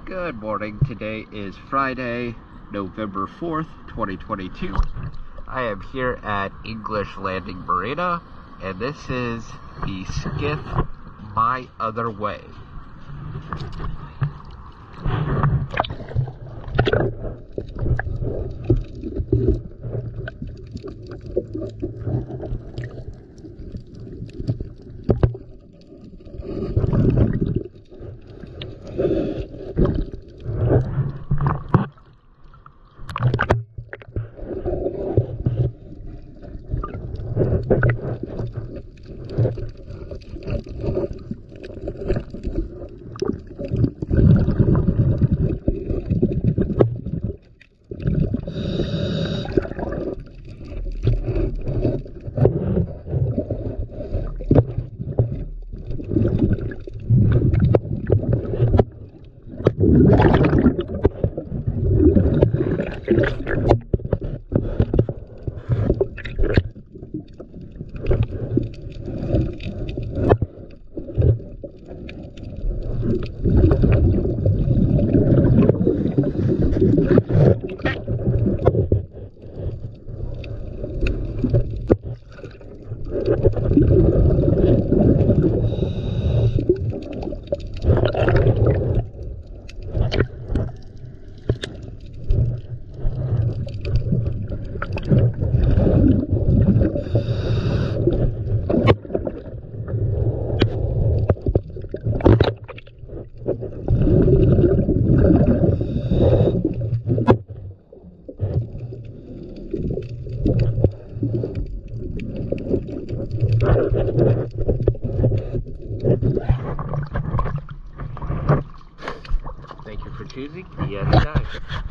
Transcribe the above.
Good morning. Today is Friday, November 4th, 2022. I am here at English Landing Marina, and this is the skiff My Other Way. Thank you for choosing ESI.